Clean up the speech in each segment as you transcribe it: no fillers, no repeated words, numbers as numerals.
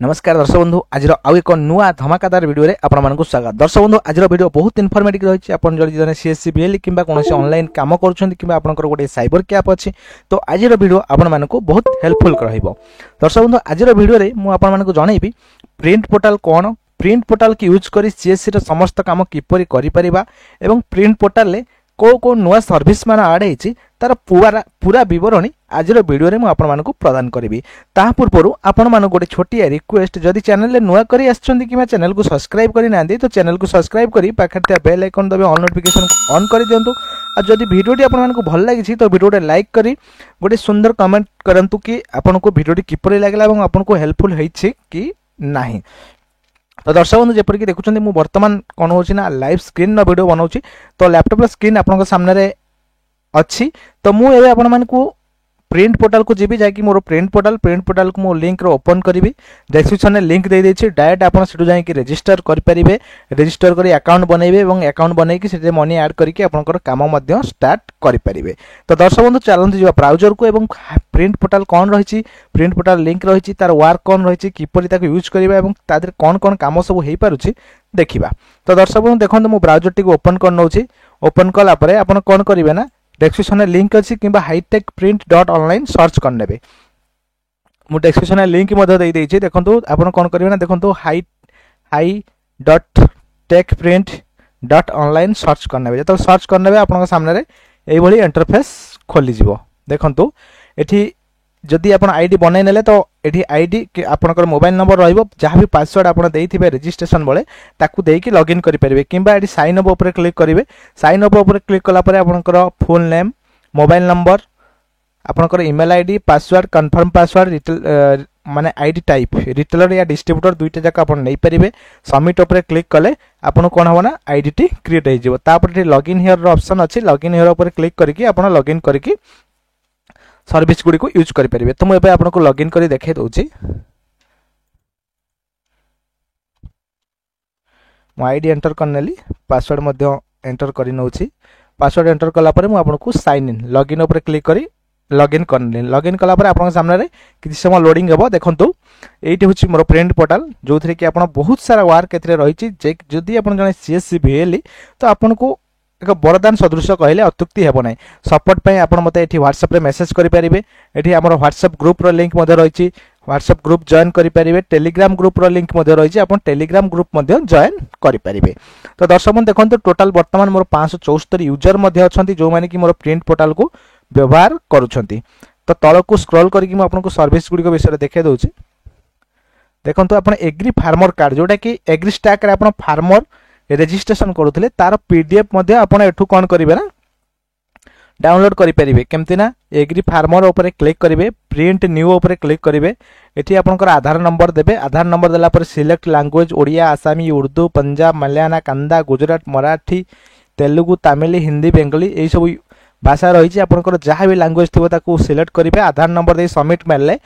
नमस्कार दर्शक बंधु आज आउ एक नुआ धमाकादार वीडियो रे आपण मानकु स्वागत। दर्शक बंधु आज वीडियो बहुत इनफॉर्मेटिव रही आपण जदि जने सीएससी बीएल किंबा कोनोसी ऑनलाइन काम करूछन किंबा आपनकर गोटे साइबर कैप अछि तो आज वीडियो आपण मानकु बहुत हेल्पफुल रहइबो। दर्शक बंधु आज वीडियो रे मु आपण मानकु जणैबी प्रिंट पोर्टल कोन, प्रिंट पोर्टल की यूज करी सीएससी रे समस्त काम किपरि करि परिबा एवं प्रिंट पोर्टल ले को नुआ सर्विस मान आड होती तार पूरा विवरणी आज वीडियो रे आपण मानकु प्रदान करी। ता पूर्व आपण मान गोटे छोटिया रिक्वेस्ट जदि चैनल रे नुआ करी आछन कि चैनल को सब्सक्राइब करी ना तो चैनल को सब्सक्राइब करी पाखे बेल आइकन दबे ऑल नोटिफिकेशन ऑन कर दियंतु। आ जदि वीडियोटी आपण मानकु भल लागिछि तो वीडियोटे लाइक करी गोटे सुंदर कमेंट करंतु कि आपनको वीडियोटी किपरि लागला एवं आपनको हेल्पफुल होइछि कि नाही। तो दर्शक बंधु जेपरिक देखुं मुझे बर्तमान कौन हो लाइव स्क्रीन वीडियो बनाऊँ तो लैपटॉप स्क्रीन आपन सामने अच्छी तो मुझे आपण मानकु प्रिंट पोर्टल को जीवी जाकि मोर प्रिंट पोर्टल को मो लिंक रो ओपन करी डिस्क्रिप्शन में लिंक दे देछि डायरेक्ट आपन सेटु जाई रजिस्टर करि परिबे। रजिस्टर करी अकाउंट बनैबे एवं अकाउंट बनै कि सेटे मनी ऐड करके आपनकर काम मध्य स्टार्ट करि परिबे। तो दर्शक बंधु चलंतु जिवा ब्राउजर को एवं प्रिंट पोर्टल कौन रही प्रिंट पोर्टल लिंक रही तार वर्क कौन रही किपरि ताको यूज करिबा एवं तादर कौन कौन काम सब हेई पारुछि देखिबा। तो दर्शक बंधु देखंतु मो ब्राउजर टी को ओपन कर नउछि। ओपन कला परे आपन कौन करिवे ना डिस्क्रिप्शन में लिंक अच्छी कि hitech print dot online search करने मु डिस्क्रिप्शन में लिंक देखो आप कौन करेंगे ना देखो high dot take print dot online search करने जो सर्च करने आप सामने ये इंटरफेस खोली देखो ये जदि आप आईडी बनई नेले तो ये आईडी आपनकर मोबाइल नंबर रहिबो जहाँ भी पासवर्ड आप देइथिबे रजिस्ट्रेशन बेले ताकू देकी लॉगिन करि परिबे किंबा ये साइन अप ऊपर क्लिक करेंगे। साइन अप ऊपर क्लिक कला परे आपनकर फुल नेम मोबाइल नंबर आपनकर email ID password confirm password माने आईडी टाइप रिटेलर या डिस्ट्रीब्यूटर दुईटा जाक आप नहीं पारे। सबमिट ऊपर क्लिक कले आपन कौन हम ना आईडी टी क्रिएट हो तापर लॉगिन हियर ऑप्शन अच्छी लॉगिन हियर ऊपर क्लिक करके आप लॉगिन करके सर्विस गुडी को यूज करि परिबे। तो मुझे आपको लॉगिन करी देखे दउछि मो आईडी एंटर करनेली पासवर्ड मध्य एंटर करि नउछि। पासवर्ड एंटर कला परे मु आपको साइन इन लॉगिन ऊपर क्लिक करी लॉगिन करने लॉगिन कला परे आपन सामने किछि समय लोडिंग हेबो। देखंतु एइटी होछि मोर प्रिंट पोर्टल जो थरे कि आपन बहुत सारा वर्क एथरे रहिछि जे जदि आपन जने सीएससी बीएल तो आपन को एक वरदान सदृश कहले अत्युक्ति हेबो नै। सपोर्ट पई आपन मते एठी WhatsApp रे मेसेज करि परिबे। एठी हमर WhatsApp ग्रुप रो लिंक मधे रहिछि WhatsApp ग्रुप जॉइन करि परिबे। टेलीग्राम ग्रुप रो लिंक मधे रहिछि आपन टेलीग्राम ग्रुप मधे जॉइन करि परिबे। तो दर्शक बंधु देखंतु टोटल वर्तमान मोर 574 यूजर मधे अछंती जो माने कि मोर प्रिंट पोर्टल को व्यवहार करूछंती। तो तळकु स्क्रॉल करके म आपनको सर्विस गुडी को विषय देखे दउछि। देखंतु आपन एग्री फार्मर कार्ड जोटा कि एग्री स्टैक रे आपन फार्मर रजिस्ट्रेशन करूथिले तार पीडीएफ मध्ये आपण एठू कोन करिवे ना डाउनलोड करि परिबे। केमति ना एग्री फार्मर ऊपर क्लिक करिवे प्रिंट न्यू ऊपर क्लिक करिवे एठी आपनकर आधार नंबर देबे। आधार नंबर देला पर सिलेक्ट लैंग्वेज ओडिया आसामी उर्दू पंजाब मलयाना कन्नड़ा गुजरात मराठी तेलुगु तमिल हिंदी बेंगली एई सब भाषा रही आपनकर जहाँ भी लैंग्वेज थी ताको सिलेक्ट करेंगे। आधार नंबर दे सबमिट मारे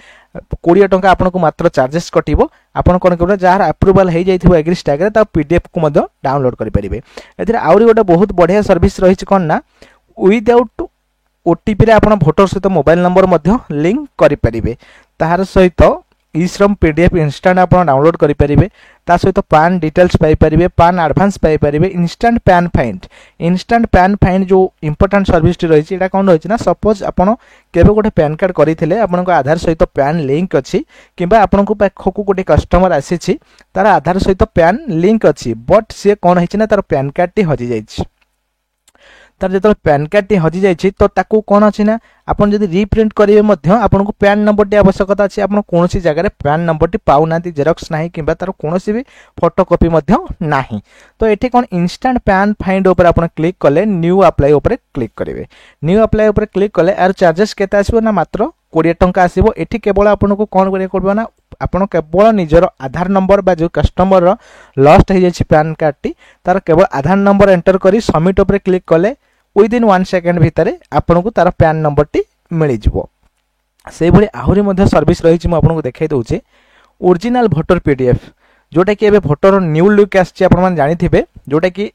20 टंका आपको मात्र चार्जेस कटिबो। आपन कोन करिवे जहाँ अप्रूवल हो जाइथिबो एग्री स्टैक रे ता पीडीएफ को मध्य डाउनलोड करि परिबे। एथिरे आउरी गोटे बहुत बढ़िया सर्विस रही कोन ना विदाउट ओटीपी रे आपन वोटर सहित मोबाइल नंबर मध्य लिंक करि परिबे। ताहार सहित ई-श्रम पीडीएफ इंस्टेंट आप डाउनलोड करि परिबे। ता सहित पान डिटेल्स पाई परिबे पान एडवांस पाई परिबे। इंस्टेंट पैन फाइंड जो इंपोर्टेंट सर्विस टी रही एटा कोन रही ना सपोज आपन केबे गोटे पैन कार्ड करिथिले आपन आधार सहित पैन लिंक अछि किबा आपन को पाखकु गोटे कस्टमर आसीछि तार आधार सहित पैन लिंक अछि बट से कोन हिछि ना तार पैन कार्ड टी हजि जाइछि। तार जो पैन कार्ड टी हजि जाइछि तो ताकू कोन अछि ना आपन जदि रीप्रिंट करिवे मध्य आपन को पैन नंबर टी आवश्यकता अछि। आपन कोनोसी जगह रे पैन नंबर टी पाउ नांती जेरॉक्स नाही किबा तार कोनोसी भी फोटोकॉपी मध्य नाही। तो एठी कोन इंस्टेंट पैन फाइंड ऊपर आपन क्लिक कले न्यू अप्लाई ऊपर क्लिक करिवे। न्यू अप्लाई ऊपर क्लिक कले आर चार्जेस केते आसीबो ना मात्र 20 टंका आसीबो। एठी केवल आपन को कोन करिया करबो ना आपन केवल निजर आधार नंबर बा जो कस्टमर रो लॉस्ट हो जाइछि पैन कार्ड टी तार केवल आधार नंबर एंटर करी सबमिट ऊपर क्लिक कले विदिन 1 सेकेंड भितर आपन को तार पैन नंबर टी मिल जिवो। से भली आहुरी मध्य सर्विस रही मु आपन को देखाई दउछि ओरिजिनल वोटर पीडीएफ जोटा कि एबे वोटर न्यू लुक आछि आपन मान जानि थिबे जोटा कि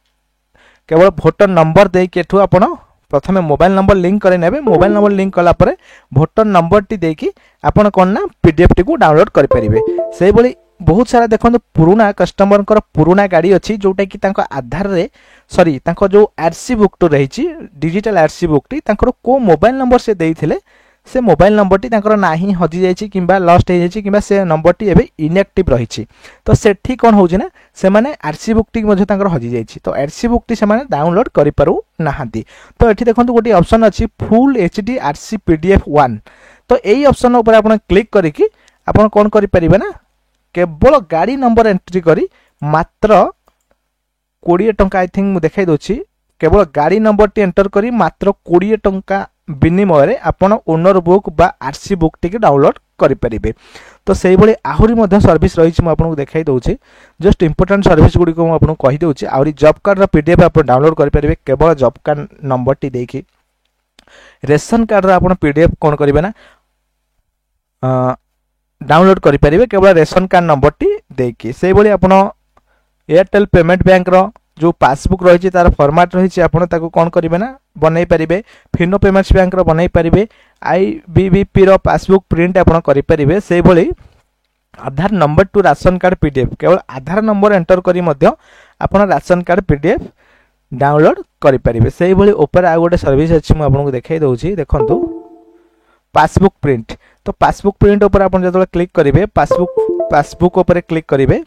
केवल वोटर नंबर दे के एठू आपन प्रथमे मोबाइल नंबर लिंक करे नेबे। मोबाइल नंबर लिंक कला परे वोटर नंबर टी देकी आपन कोन ना पीडीएफ टी को डाउनलोड करि परिबे। से भली बहुत सारा देखो पुराना कस्टमर पुराना गाड़ी अच्छी जोटा कि आधार रे सॉरी जो आरसी बुक तो रही डिजिटल आरसी बुक टी को मोबाइल नंबर से देइथिले से मोबाइल नंबर टी ना ही हजि जाइछि किंबा लॉस्ट हो जाइछि किंबा से नंबर टी एबे इनएक्टिव रही तो सेठी कोन होउछि ना से माने आरसी बुक टी मझे तांकर हजि जाइछि तो आरसी बुक टी से माने डाउनलोड करि पारु नाहांती तो एठी देखंतु गोटी ऑप्शन अछि फुल एचडी आरसी पीडीएफ 1 तो एई ऑप्शन ऊपर आपण क्लिक करिकि आपण कोन करि परिबे ना केवल गाड़ी नंबर एंट्री करी मात्र 20 टंका आई थिंक मु देखाई दोछि केवल गाड़ी नंबर टी एंटर करी मात्र 20 टंका विनिमय रे आपण ओनर बुक बा आरसी बुक टी डाउनलोड करि परिबे तो सेही भली आहुरी मध्ये सर्विस रही छि मु आपन को देखाई दोछि जस्ट इंपोर्टेंट सर्विस गुडी को मु आपन को कहि दोछि आहुरी जॉब कार्ड रा पीडीएफ आपण डाउनलोड करि परिबे केवल जॉब कार्ड नंबर टी देखि रेशन कार्ड रा आपण पीडीएफ कोन करिवे ना डाउनलोड करि परिबे केवल रेशन कार्ड नंबर टी देकी से भली आपण एयरटेल पेमेंट बैंक रो जो पासबुक रही तार फॉर्मेट रही आपड़ ताको कौन करेंगे ना बनई पारे फिनो पेमेंट्स बैंक रो बनई पारे आईबीबीपी रो पासबुक प्रिंट आपड़ करेंगे से भली Aadhaar number to ration card PDF केवल आधार नंबर एंटर करी मध्य आपड़ राशन कार्ड पीडीएफ डाउनलोड करेंगे से भली ऊपर आ गोटे सर्विस अच्छी मुझे आपको देखई दूसरी देखंतु पासबुक प्रिंट तो पासबुक प्रिंट ऊपर आप जो क्लिक करेंगे पासबुक ऊपर क्लिक करेंगे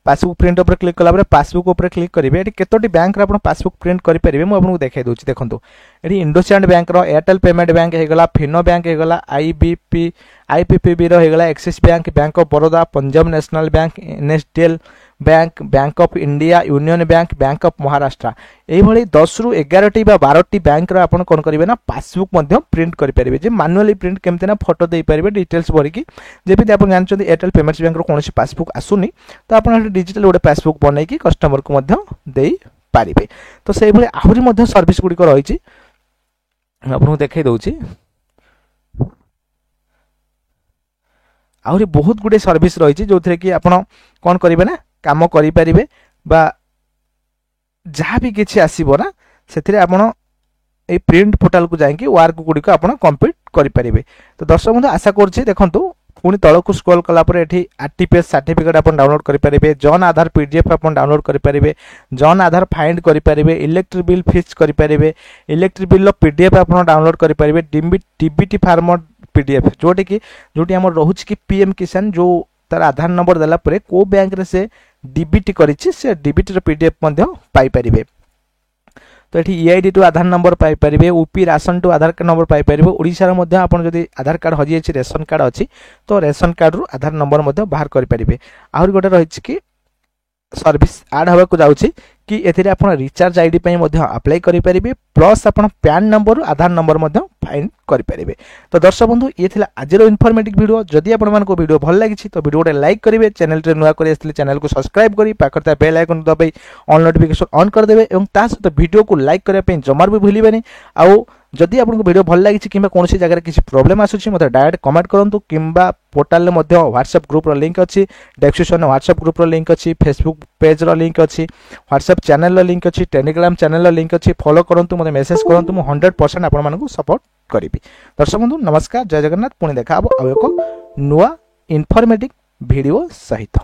पासबुक प्रिंट ऊपर क्लिक कला पासबुक ऊपर क्लिक करेंगे ये केतोटी बैंक रे आपण पासबुक प्रिंट करि परिबे मु आपन को देखाई दोछि देखंतु एठी इंडोसिएंड बैंक रो एयरटेल पेमेंट बैंक हेगला फिनो बैंक हेगला आईपीपीबी रो हेगला Axis bank bank of Baroda Punjab national bank NSDL bank bank of India union bank bank of Maharashtra एही भली 10 रु 11 टी बा 12 टी बैंक रो आपण कोन करिवे ना पासबुक मध्य प्रिंट करि परिबे जे मैनुअली प्रिंट केमते ना फोटो देई परिबे डिटेल्स भरि की जेपि आपण जानचोंदी एयरटेल पेमेंट्स बैंक रो कोनोसी पासबुक आसुनी तो आपण डिजिटल गोटे पासबुक बनै की कस्टमर को मध्य देई पारिबे तो सेही भली आहुरी मध्य सर्विस गुडी को रही छि आपन को देखाई दोछि आहुरी बहुत गुडे सर्विस रही छि जोथरे की आपण कोन करिवे ना काम करि परिबे बा जहाँ भी किसी आसीबो ना सेथिरे आपण ए प्रिंट पोर्टल को जाइए वर्क गुडी को आपण कंप्लीट करि परिबे तो दर्शक बंधु आशा करछि देखंतु पुणी तलक स्क्रॉल कला पर एठी आरटीपीएस सर्टिफिकेट आपण डाउनलोड करि परिबे जन आधार पीडीएफ आपण डाउनलोड करि परिबे जन आधार फाइंड करि परिबे इलेक्ट्रिक बिल फिक्स करि परिबे इलेक्ट्रिक बिल लो पीडीएफ आपण डाउनलोड करि परिबे डीबीटी फार्मर पीडीएफ जोटी हमर रहउछि कि पीएम किसान जो तार आधार नंबर देला परे को बैंक रे से डीबीटी करिछि से डीबीटी रो पीडीएफ मध्ये पाई परिबे तो ये ईआईडी टू आधार नंबर पाई परिबे UP ration to Aadhaar number पाई परिबे ओडिसा रो मध्ये आपण जदी आधार कार्ड हजि अछि रेशन कार्ड अछि तो रेशन कार्ड रो आधार नंबर मध्ये बाहर करि परिबे आहुर गोटे रहिछि कि सर्विस ऐड होबा को जाउछि कि एथिरे आपण रिचार्ज आईडी पई मध्ये अप्लाई करि परिबे प्लस आपण पैन नंबर आधार नंबर मध्ये फाइंड करि परिबे तो दर्शक बंधु ये थिला आजिरो इन्फॉर्मेटिव वीडियो जदी आपण मानको वीडियो भल लागिछि तो वीडियो रे लाइक करिवे चैनल रे नुवा करि आस्थिले चैनल को सब्सक्राइब करि पाखरता बेल आइकन दबाई ऑल नोटिफिकेशन ऑन कर देबे एवं ता सहित वीडियो को लाइक करिया पई जमार भी भूलिबेनी आउ जदि आपको वीडियो भल लगी कि कौन सी जगह किसी प्रॉब्लम आसूची मत डायरेक्ट कमेंट करूँ कि पोर्टाल में व्हाट्सएप ग्रुप रो लिंक अच्छी डिस्क्रिप्शन में व्हाट्सएप ग्रुप रो लिंक अच्छी फेसबुक पेज रो लिंक अच्छी व्हाट्सएप चैनल रो लिंक अच्छी टेलीग्राम चैनल रो लिंक अच्छी फॉलो करूँ मत मेसेज करूँ 100% आपण मानकु सपोर्ट करी दर्शक बंधु नमस्कार जय जगन्नाथ पुणी देखा आउ एक नुआ इनफॉर्मेटिव वीडियो सहित।